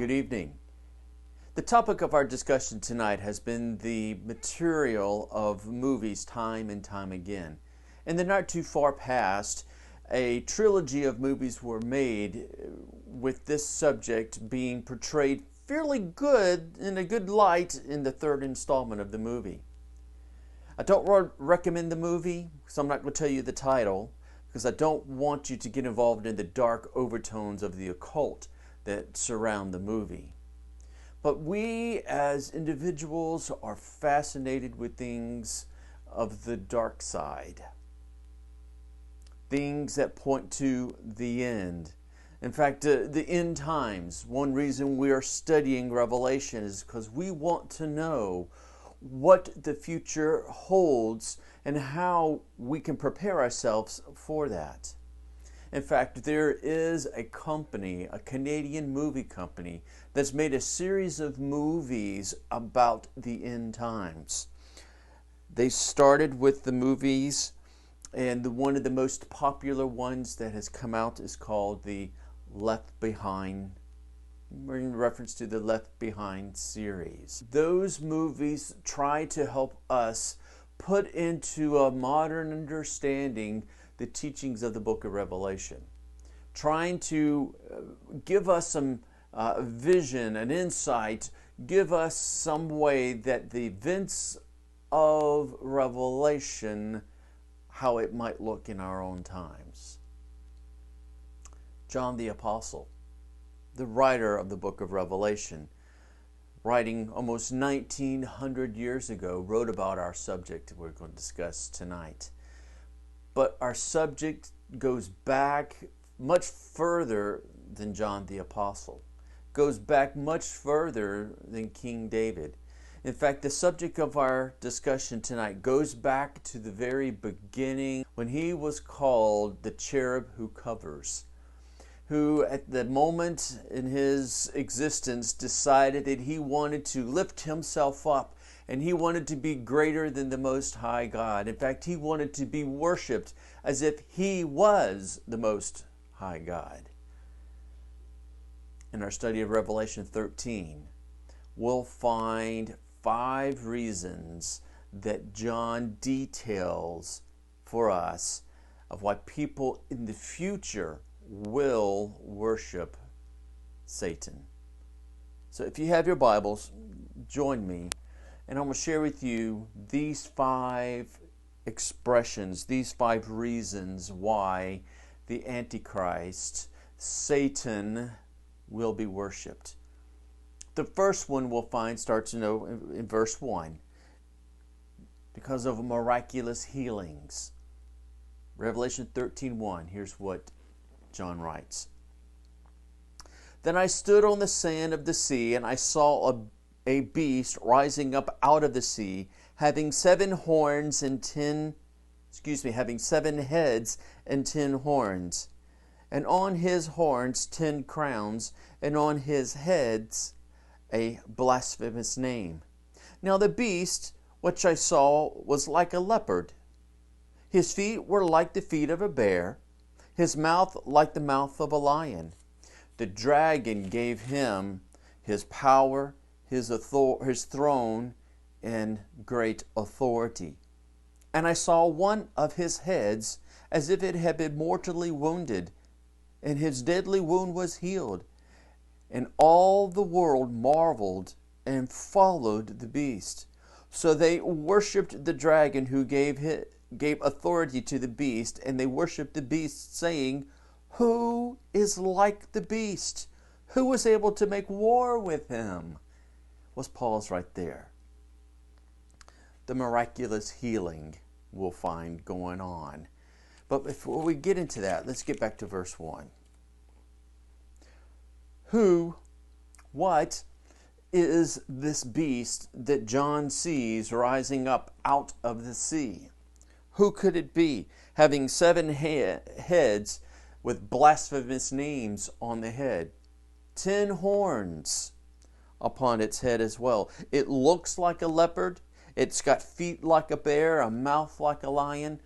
good evening. The topic of our discussion tonight has been the material of movies time and time again. In the not too far past, a trilogy of movies were made with this subject being portrayed fairly good, in a good light, in the third installment of the movie. I don't recommend the movie, so I'm not going to tell you the title, because I don't want you to get involved in the dark overtones of the occult that surround the movie. But we as individuals are fascinated with things of the dark side. Things that point to the end. In fact, the end times. One reason we are studying Revelation is because we want to know what the future holds and how we can prepare ourselves for that. In fact, there is a company, a Canadian movie company, that's made a series of movies about the end times. They started with the movies, and one of the most popular ones that has come out is called the Left Behind. We're in reference to the Left Behind series. Those movies try to help us put into a modern understanding the teachings of the book of Revelation, trying to give us some vision, an insight, give us some way that the events of Revelation, how it might look in our own times. John the Apostle, the writer of the book of Revelation, writing almost 1900 years ago, wrote about our subject we're going to discuss tonight. But our subject goes back much further than John the Apostle. Goes back much further than King David. In fact, the subject of our discussion tonight goes back to the very beginning when he was called the cherub who covers, who at the moment in his existence decided that he wanted to lift himself up and he wanted to be greater than the Most High God. In fact, he wanted to be worshipped as if he was the Most High God. In our study of Revelation 13, we'll find 5 reasons that John details for us of why people in the future will worship Satan. So if you have your Bibles, join me, and I'm going to share with you these 5 expressions, these 5 reasons why the Antichrist, Satan, will be worshipped. The first one we'll find starts in verse 1, because of miraculous healings. Revelation 13:1, here's what John writes. Then I stood on the sand of the sea, and I saw a beast rising up out of the sea, having 7 heads and 10 horns, and on his horns 10 crowns, and on his heads a blasphemous name. Now the beast which I saw was like a leopard. His feet were like the feet of a bear, his mouth like the mouth of a lion. The dragon gave him his power, his throne, and great authority. And I saw one of his heads as if it had been mortally wounded, and his deadly wound was healed. And all the world marveled and followed the beast. So they worshipped the dragon who gave authority to the beast, and they worshipped the beast, saying, "Who is like the beast? Who was able to make war with him?" Let's pause right there. The miraculous healing we'll find going on. But before we get into that, let's get back to verse 1. What is this beast that John sees rising up out of the sea? Who could it be, having 7 heads with blasphemous names on the head, 10 horns upon its head as well? It looks like a leopard. It's got feet like a bear, a mouth like a lion.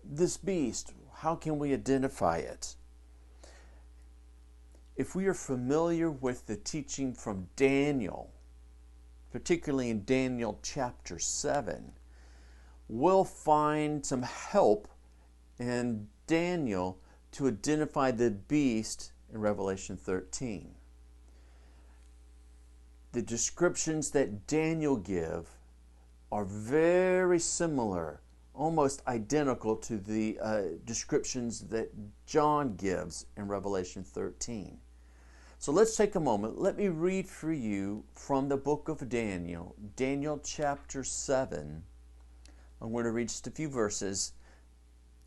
This beast, how can we identify it? if we are familiar with the teaching from Daniel, particularly in Daniel chapter 7, we'll find some help in Daniel to identify the beast in Revelation 13. The descriptions that Daniel gives are very similar, almost identical to the descriptions that John gives in Revelation 13. So let's take a moment. Let me read for you from the book of Daniel, Daniel chapter 7. I'm going to read just a few verses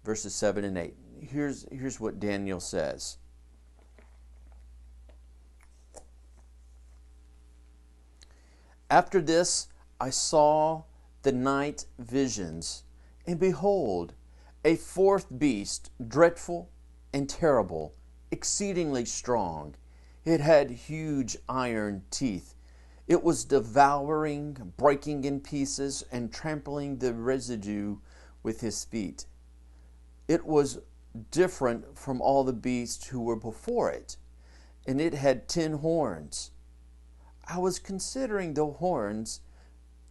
7 and 8. Here's what Daniel says. After this, I saw the night visions, and behold, a fourth beast, dreadful and terrible, exceedingly strong. It had huge iron teeth. It was devouring, breaking in pieces, and trampling the residue with his feet. It was different from all the beasts who were before it, and it had 10 horns. I was considering the horns,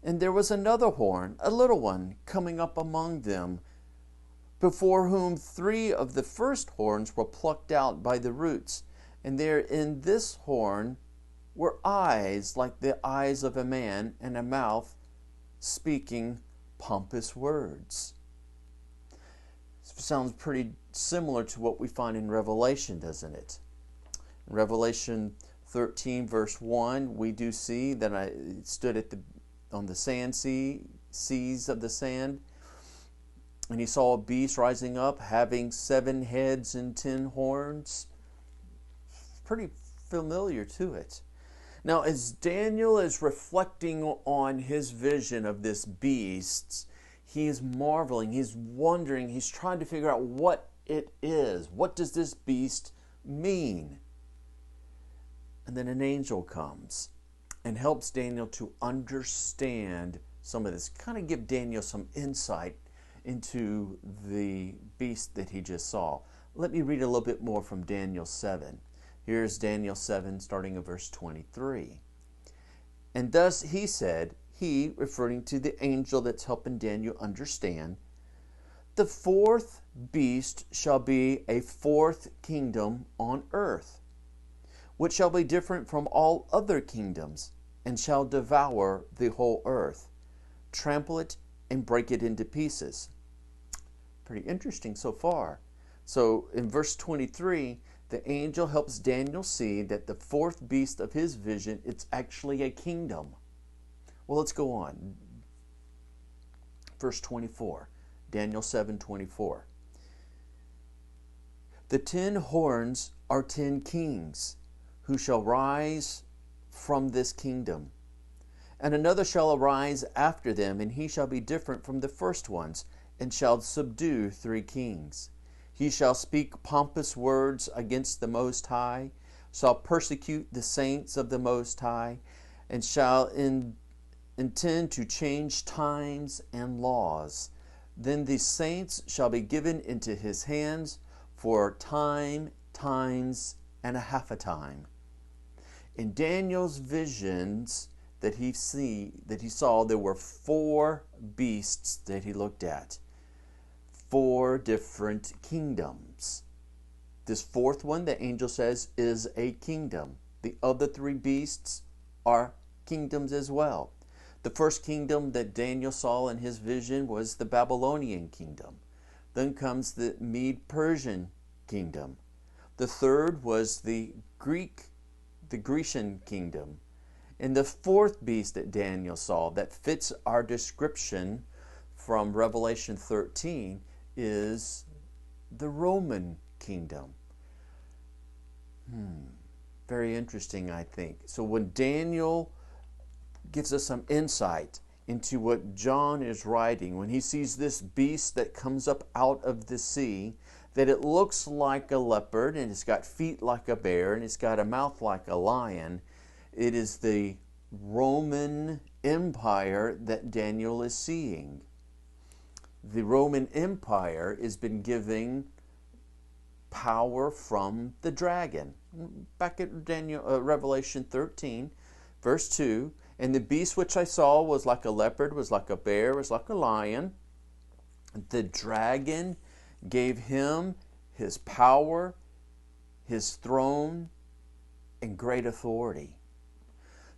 and there was another horn, a little one, coming up among them, before whom 3 of the first horns were plucked out by the roots, and there in this horn were eyes like the eyes of a man, and a mouth speaking pompous words. Sounds pretty similar to what we find in Revelation, doesn't it? In Revelation 13 verse 1, we do see that I stood on the seas of the sand, and he saw a beast rising up, having 7 heads and 10 horns. Pretty familiar to it. Now, as Daniel is reflecting on his vision of this beast, he is marveling, he's wondering, he's trying to figure out what it is. What does this beast mean? And then an angel comes and helps Daniel to understand some of this, kind of give Daniel some insight into the beast that he just saw. Let me read a little bit more from Daniel 7. Here's Daniel 7, starting at verse 23. And thus he said, he, referring to the angel that's helping Daniel understand, the fourth beast shall be a fourth kingdom on earth, which shall be different from all other kingdoms, and shall devour the whole earth, trample it, and break it into pieces. Pretty interesting so far. So in verse 23, the angel helps Daniel see that the fourth beast of his vision, it's actually a kingdom. Well, let's go on. Verse 24, Daniel 7:24. The 10 horns are 10 kings, who shall rise from this kingdom. And another shall arise after them, and he shall be different from the first ones, and shall subdue 3 kings. He shall speak pompous words against the Most High, shall persecute the saints of the Most High, and shall intend to change times and laws. Then the saints shall be given into his hands for time, times, and a half a time. In Daniel's visions that he saw, there were 4 beasts that he looked at. 4 different kingdoms. This fourth one, the angel says, is a kingdom. The other 3 beasts are kingdoms as well. The first kingdom that Daniel saw in his vision was the Babylonian kingdom. Then comes the Mede-Persian kingdom. The third was the Grecian kingdom. And the fourth beast that Daniel saw that fits our description from Revelation 13 is the Roman kingdom. Very interesting, I think. So when Daniel gives us some insight into what John is writing, when he sees this beast that comes up out of the sea, that it looks like a leopard, and it's got feet like a bear, and it's got a mouth like a lion, it is the Roman Empire that Daniel is seeing. The Roman Empire has been giving power from the dragon. Back at Revelation 13, verse 2, and the beast which I saw was like a leopard, was like a bear, was like a lion. The dragon gave him his power, his throne, and great authority.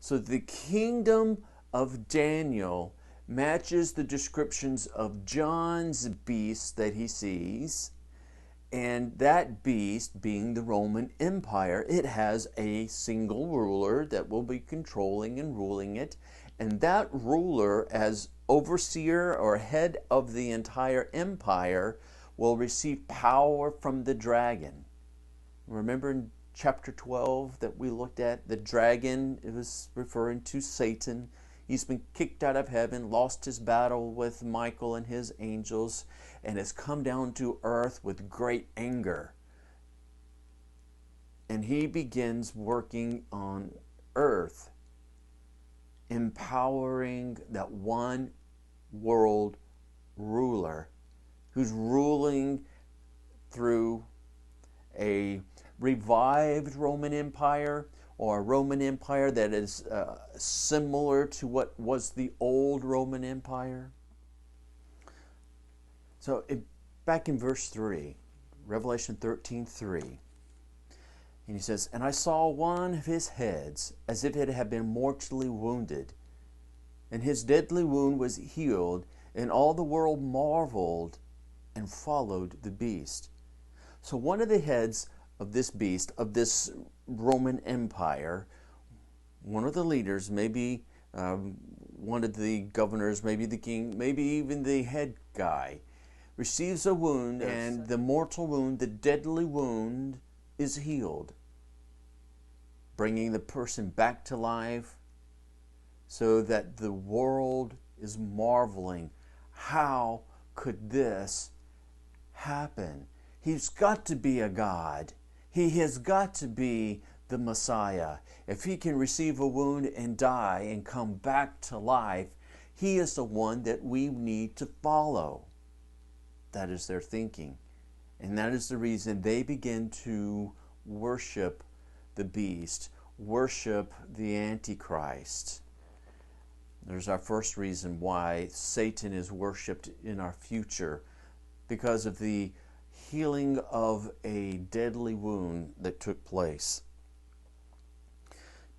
So the kingdom of Daniel matches the descriptions of John's beast that he sees, and that beast being the Roman Empire. It has a single ruler that will be controlling and ruling it, and that ruler, as overseer or head of the entire empire, will receive power from the dragon. Remember in chapter 12 that we looked at, the dragon, it was referring to Satan. He's been kicked out of heaven, lost his battle with Michael and his angels, and has come down to earth with great anger. And he begins working on earth, empowering that one world ruler who's ruling through a revived Roman Empire, or a Roman Empire that is similar to what was the old Roman Empire. So back in verse 3, Revelation 13:3, and he says, and I saw one of his heads as if it had been mortally wounded, and his deadly wound was healed, and all the world marveled and followed the beast. So one of the heads of this beast, of this Roman Empire, one of the leaders, maybe one of the governors, maybe the king, maybe even the head guy, receives a wound, and the mortal wound, the deadly wound, is healed, bringing the person back to life, so that the world is marveling. How could this happen? He's got to be a God. He has got to be the Messiah. If he can receive a wound and die and come back to life, he is the one that we need to follow. That is their thinking. And that is the reason they begin to worship the beast, worship the Antichrist. There's our first reason why Satan is worshipped in our future, because of the healing of a deadly wound that took place.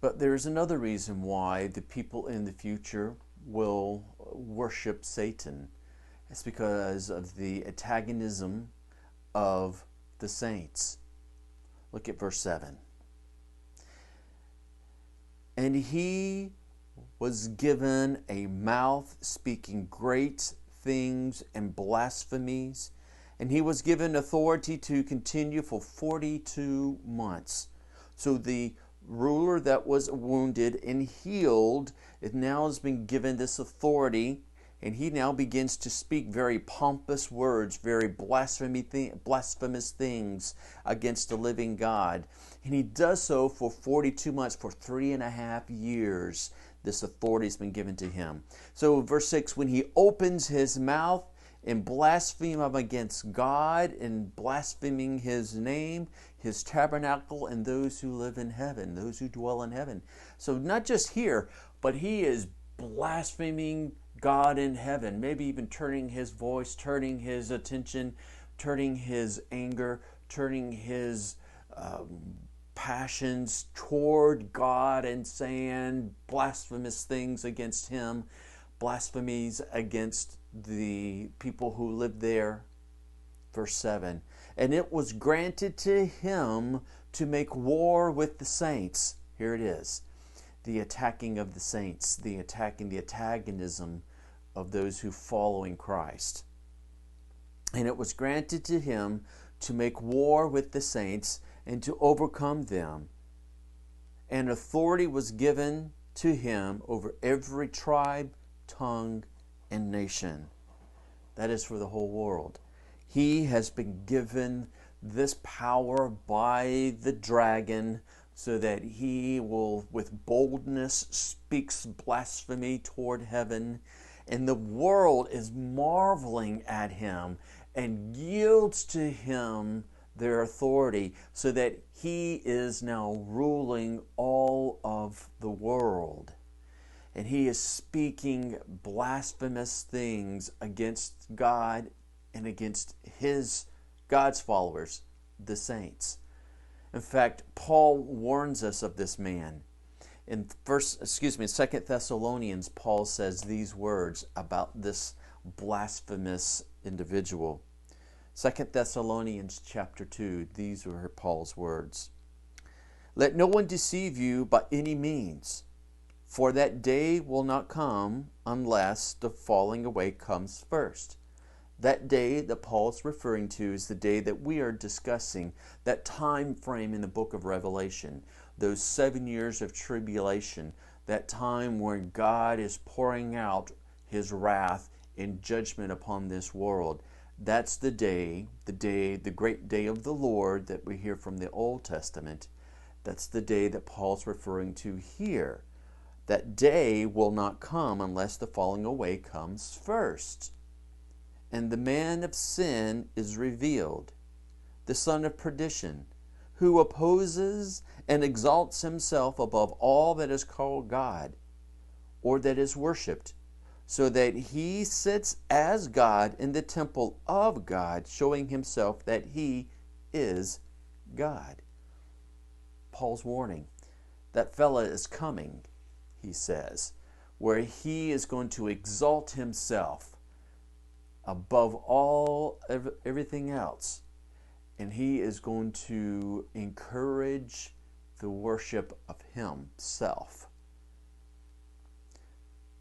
But there's another reason why the people in the future will worship Satan. It's because of the antagonism of the saints. Look at verse 7. And he was given a mouth speaking great things and blasphemies, and he was given authority to continue for 42 months. So the ruler that was wounded and healed, it now has been given this authority, and he now begins to speak very pompous words, very blasphemous things against the living God. And he does so for 42 months, for 3.5 years. This authority has been given to him. So verse 6, when he opens his mouth and blaspheme against God, and blaspheming his name, his tabernacle, and those who live in heaven, those who dwell in heaven. So not just here, but he is blaspheming God in heaven, maybe even turning his voice, turning his attention, turning his anger, turning his passions toward God, and saying blasphemous things against him, blasphemies against the people who live there. Verse 7, and it was granted to him to make war with the saints. Here it is, the attacking of the saints, the antagonism of those who follow in Christ. And it was granted to him to make war with the saints and to overcome them. And authority was given to him over every tribe, tongue, and nation. That is for the whole world. He has been given this power by the dragon, so that he will, with boldness, speaks blasphemy toward heaven. And the world is marveling at him and yields to him their authority, so that he is now ruling all of the world. And he is speaking blasphemous things against God and against God's followers, the saints. In fact, Paul warns us of this man. In 2 Thessalonians, Paul says these words about this blasphemous individual. 2 Thessalonians chapter 2, these are Paul's words. Let no one deceive you by any means, for that day will not come unless the falling away comes first. That day that Paul's referring to is the day that we are discussing, that time frame in the book of Revelation, those 7 years of tribulation, that time when God is pouring out his wrath in judgment upon this world. That's the great day of the Lord that we hear from the Old Testament. That's the day that Paul's referring to here. That day will not come unless the falling away comes first. And the man of sin is revealed, the son of perdition, who opposes and exalts himself above all that is called God, or that is worshipped, so that he sits as God in the temple of God, showing himself that he is God. Paul's warning, that fella is coming, he says, where he is going to exalt himself above everything else, and he is going to encourage the worship of himself.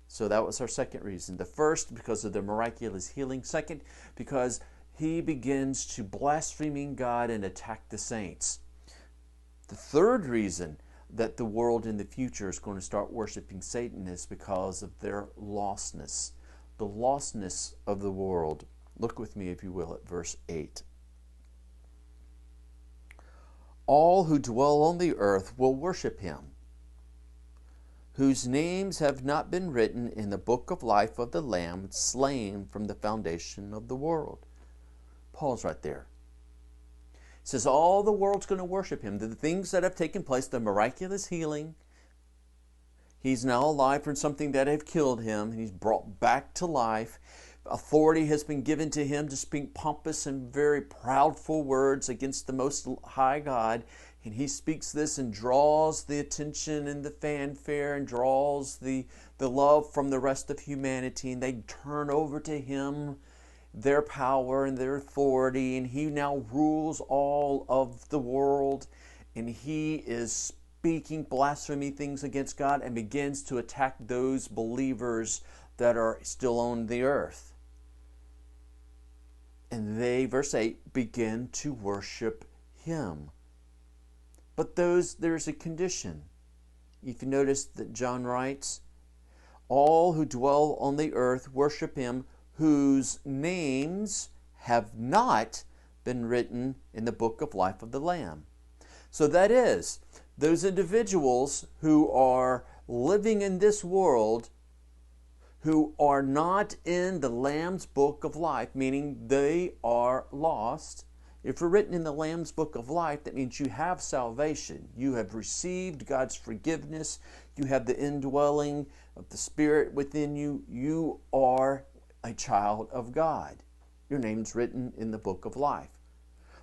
So that was our second reason. The first, because of the miraculous healing. Second, because he begins to blaspheme God and attack the saints. The third reason that the world in the future is going to start worshiping Satan is because of their lostness. The lostness of the world. Look with me, if you will, at verse 8. All who dwell on the earth will worship him, whose names have not been written in the book of life of the Lamb slain from the foundation of the world. Paul's right there. He says all the world's going to worship him. The things that have taken place, the miraculous healing, he's now alive from something that had killed him, and he's brought back to life. Authority has been given to him to speak pompous and very proudful words against the Most High God. And he speaks this and draws the attention and the fanfare and draws the love from the rest of humanity. And they turn over to him their power and their authority. And he now rules all of the world. And he is speaking blasphemy things against God and begins to attack those believers that are still on the earth. And they, verse 8, begin to worship him. But there's a condition. If you notice that John writes, all who dwell on the earth worship him, whose names have not been written in the book of life of the Lamb. So that is, those individuals who are living in this world, who are not in the Lamb's book of life, meaning they are lost. If you're written in the Lamb's book of life, that means you have salvation. You have received God's forgiveness. You have the indwelling of the Spirit within you. You are a child of God. Your name's written in the book of life.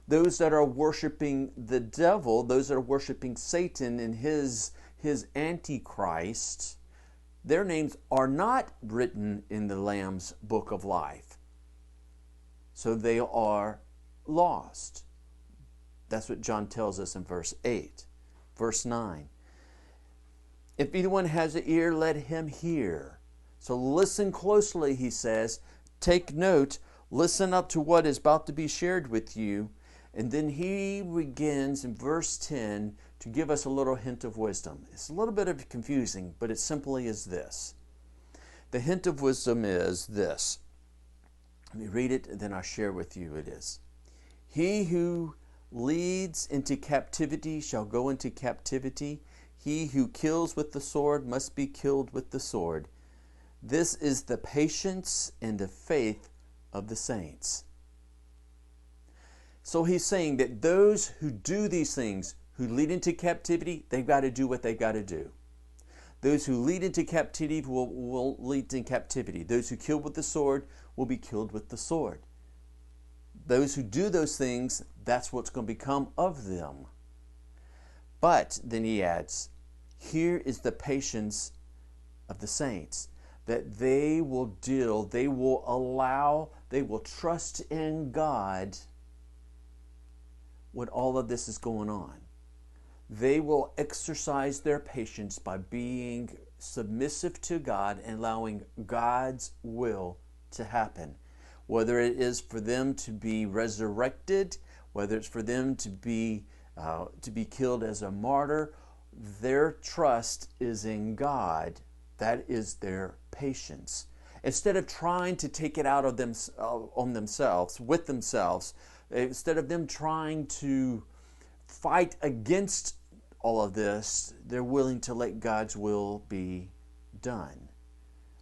Those that are worshiping the devil, those that are worshiping Satan and his Antichrist, their names are not written in the Lamb's book of life. So they are lost. That's what John tells us in verse 8. Verse 9. If anyone has an ear, let him hear. So listen closely, he says. Take note. Listen up to what is about to be shared with you. And then he begins in verse 10 to give us a little hint of wisdom. It's a little bit of confusing, but it simply is this. The hint of wisdom is this. Let me read it, and then I'll share with you it is. He who leads into captivity shall go into captivity. He who kills with the sword must be killed with the sword. This is the patience and the faith of the saints. So he's saying that those who do these things, who lead into captivity, they've got to do what they've got to do. Those who lead into captivity will lead in captivity. Those who kill with the sword will be killed with the sword. Those who do those things, that's what's going to become of them. But then he adds, here is the patience of the saints, that they will trust in God when all of this is going on. They will exercise their patience by being submissive to God and allowing God's will to happen. Whether it is for them to be resurrected, whether it's for them to be killed as a martyr, their trust is in God. That is their patience. Instead of trying to take it out of them on themselves, with themselves, instead of them trying to fight against all of this, they're willing to let God's will be done.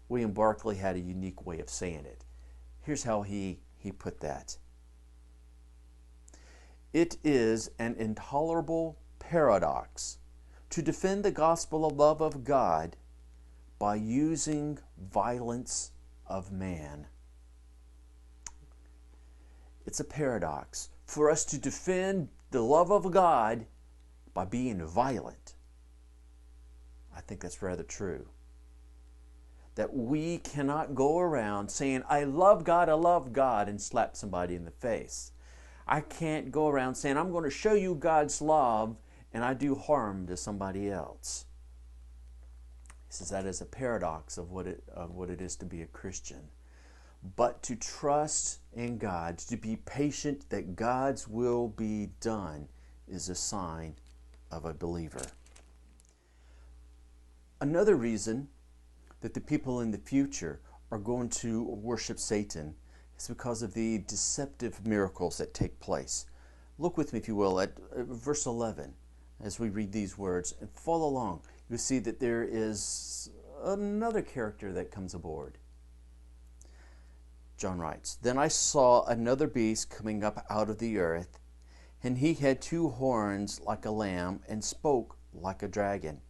William Barclay had a unique way of saying it. Here's how he put that. It is an intolerable paradox to defend the gospel of love of God by using violence of man. It's a paradox for us to defend the love of God by being violent. I think that's rather true. That we cannot go around saying, I love God, and slap somebody in the face. I can't go around saying, I'm going to show you God's love, and I do harm to somebody else. He says that is a paradox of what it is to be a Christian. But to trust in God, to be patient that God's will be done, is a sign of a believer. Another reason that the people in the future are going to worship Satan is because of the deceptive miracles that take place. Look with me, if you will, at verse 11 as we read these words and follow along. You'll see that there is another character that comes aboard. John writes, Then I saw another beast coming up out of the earth, and he had 2 horns like a lamb and spoke like a dragon.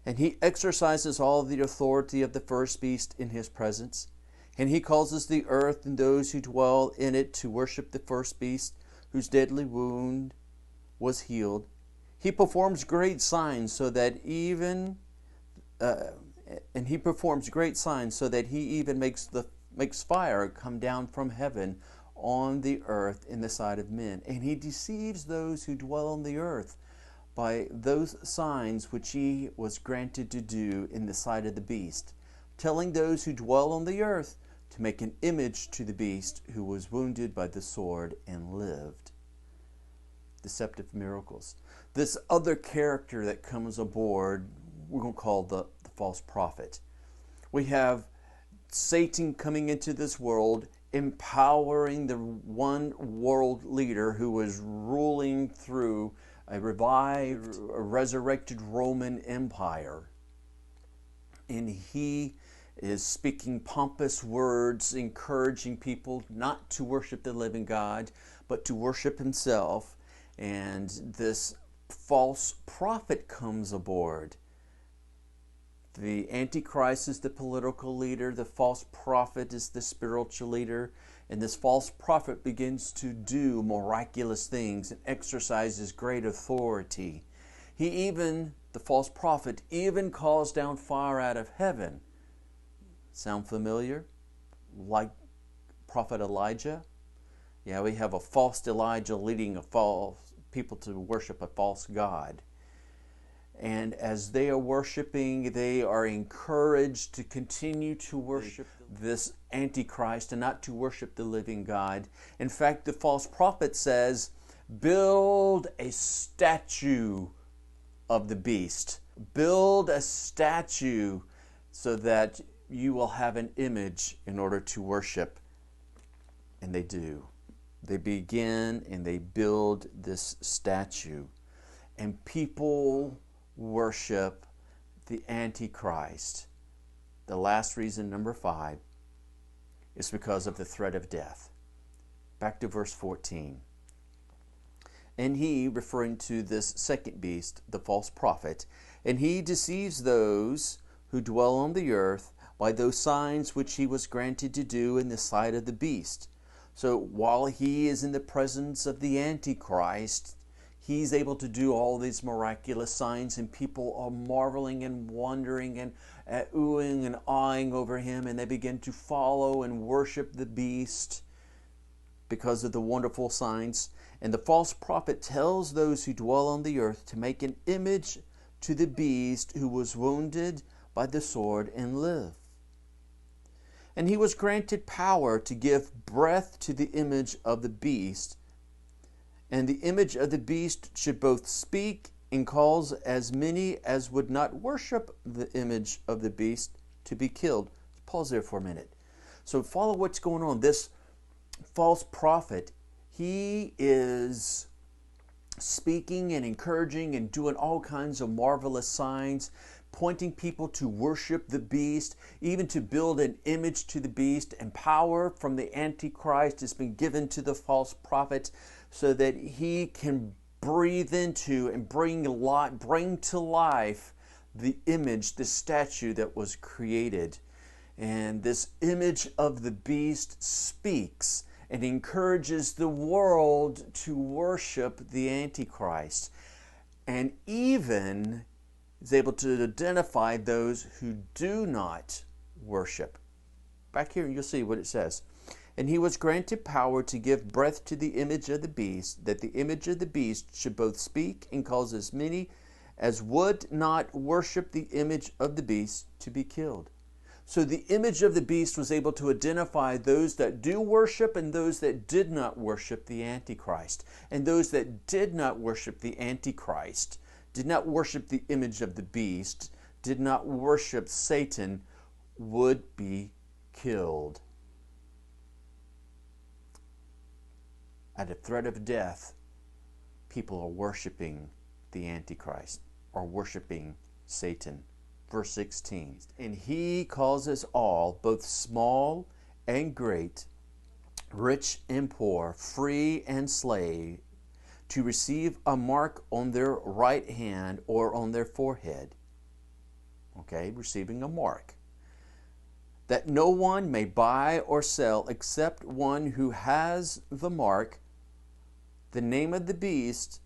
And he exercises all the authority of the first beast in his presence. And he causes the earth and those who dwell in it to worship the first beast, whose deadly wound was healed. He performs great signs so that he even makes fire come down from heaven on the earth in the sight of men. And he deceives those who dwell on the earth by those signs which he was granted to do in the sight of the beast, telling those who dwell on the earth to make an image to the beast who was wounded by the sword and lived. Deceptive miracles. This other character that comes aboard, we're going to call the false prophet. We have Satan coming into this world, empowering the one world leader who was ruling through a revived, a resurrected Roman Empire. And he is speaking pompous words, encouraging people not to worship the living God, but to worship himself. And this false prophet comes aboard. The Antichrist is the political leader, the false prophet is the spiritual leader, and this false prophet begins to do miraculous things and exercises great authority. The false prophet, even calls down fire out of heaven. Sound familiar? Like Prophet Elijah? Yeah, we have a false Elijah leading people to worship a false god. And as they are worshiping, they are encouraged to continue to worship this Antichrist and not to worship the living God. In fact, the false prophet says, build a statue of the beast. Build a statue so that you will have an image in order to worship. And they do. They begin and they build this statue. And people worship the Antichrist. The last reason, number 5, is because of the threat of death. Back to verse 14. And he, referring to this second beast, the false prophet, and he deceives those who dwell on the earth by those signs which he was granted to do in the sight of the beast. So while he is in the presence of the Antichrist, he's able to do all these miraculous signs, and people are marveling and wondering and oohing and awing over him, and they begin to follow and worship the beast because of the wonderful signs. And the false prophet tells those who dwell on the earth to make an image to the beast who was wounded by the sword and live. And he was granted power to give breath to the image of the beast. And the image of the beast should both speak and cause as many as would not worship the image of the beast to be killed. Pause there for a minute. So follow what's going on. This false prophet, he is speaking and encouraging and doing all kinds of marvelous signs, pointing people to worship the beast, even to build an image to the beast. And power from the Antichrist has been given to the false prophet so that he can breathe into and bring to life the image, the statue that was created. And this image of the beast speaks and encourages the world to worship the Antichrist, and even is able to identify those who do not worship. Back here you'll see what it says. And he was granted power to give breath to the image of the beast, that the image of the beast should both speak and cause as many as would not worship the image of the beast to be killed. So the image of the beast was able to identify those that do worship and those that did not worship the Antichrist. And those that did not worship the Antichrist, did not worship the image of the beast, did not worship Satan, would be killed. At a threat of death, people are worshiping the Antichrist, or worshiping Satan. Verse 16, and he causes all, both small and great, rich and poor, free and slave, to receive a mark on their right hand or on their forehead. Okay, receiving a mark. That no one may buy or sell except one who has the mark, the name of the beast,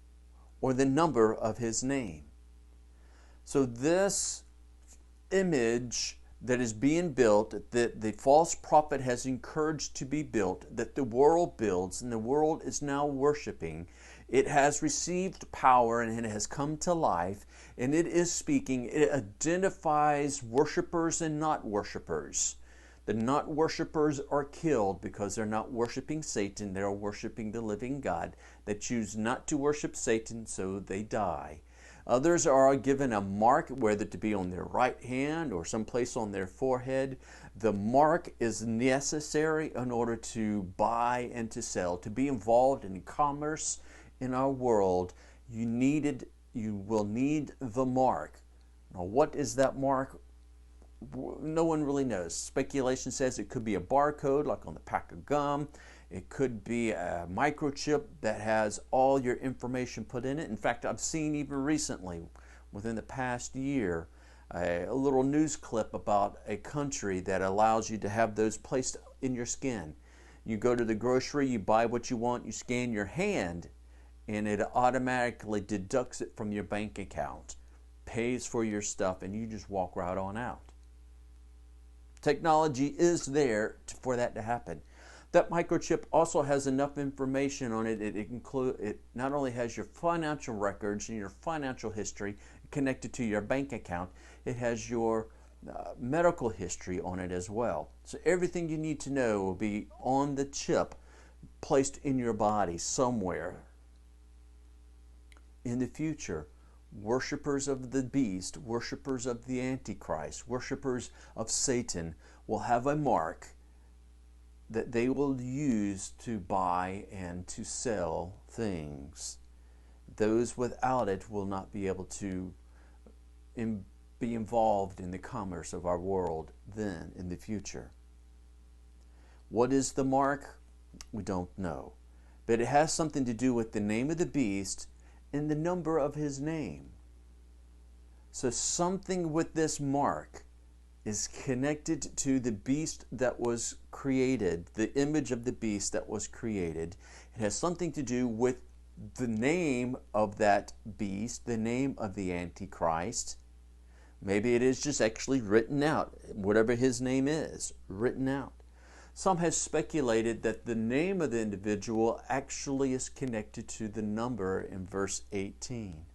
or the number of his name. So this image that is being built, that the false prophet has encouraged to be built, that the world builds and the world is now worshiping, it has received power and it has come to life, and it is speaking. It identifies worshipers and not worshipers. The not worshipers are killed because they're not worshiping Satan, they're worshiping the living God. They choose not to worship Satan, so they die. Others are given a mark, whether to be on their right hand or someplace on their forehead. The mark is necessary in order to buy and to sell. To be involved in commerce in our world, you will need the mark. Now, what is that mark? No one really knows. Speculation says it could be a barcode, like on the pack of gum. It could be a microchip that has all your information put in it. In fact, I've seen even recently, within the past year, a little news clip about a country that allows you to have those placed in your skin. You go to the grocery, you buy what you want, you scan your hand, and it automatically deducts it from your bank account, pays for your stuff, and you just walk right on out. Technology is there for that to happen. That microchip also has enough information on it. It not only has your financial records and your financial history connected to your bank account, it has your medical history on it as well. So everything you need to know will be on the chip, placed in your body somewhere. In the future, worshipers of the beast, worshipers of the Antichrist, worshipers of Satan will have a mark that they will use to buy and to sell things. Those without it will not be able to be involved in the commerce of our world then in the future. What is the mark? We don't know. but it has something to do with the name of the beast and the number of his name. So something with this mark is connected to the beast that was created, the image of the beast that was created. It has something to do with the name of that beast, the name of the Antichrist. Maybe it is just actually written out, whatever his name is, written out. Some have speculated that the name of the individual actually is connected to the number in verse 18.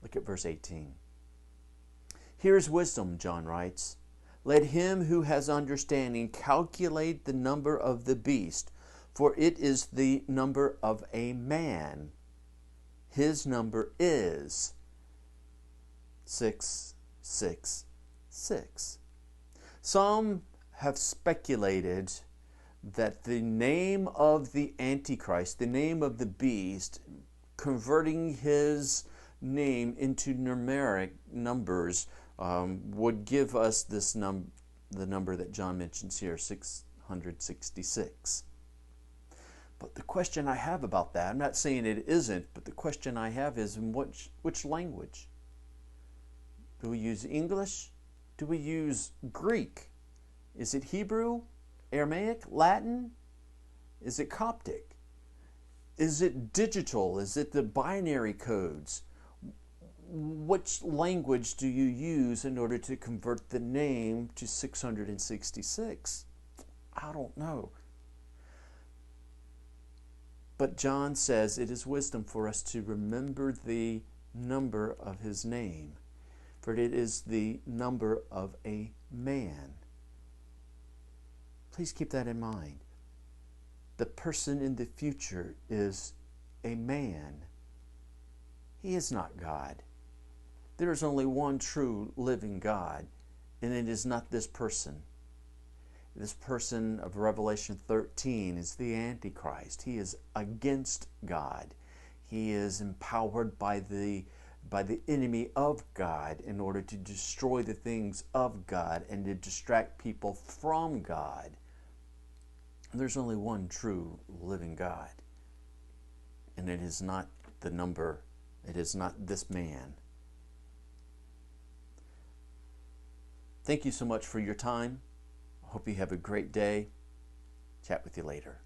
Look at verse 18. Here's wisdom, John writes. Let him who has understanding calculate the number of the beast, for it is the number of a man. His number is 666. Some have speculated that the name of the Antichrist, the name of the beast, converting his name into numeric numbers, would give us this the number that John mentions here, 666. But the question I have about that, I'm not saying it isn't, but the question I have is in which language? Do we use English? Do we use Greek? Is it Hebrew, Aramaic, Latin? Is it Coptic? Is it digital? Is it the binary codes? Which language do you use in order to convert the name to 666? I don't know. But John says it is wisdom for us to remember the number of his name, for it is the number of a man. Please keep that in mind. The person in the future is a man. He is not God. There is only one true living God, and it is not this person. This person of Revelation 13 is the Antichrist. He is against God. He is empowered by the enemy of God in order to destroy the things of God and to distract people from God. And there's only one true living God. And it is not the number, it is not this man. Thank you so much for your time. I hope you have a great day. Chat with you later.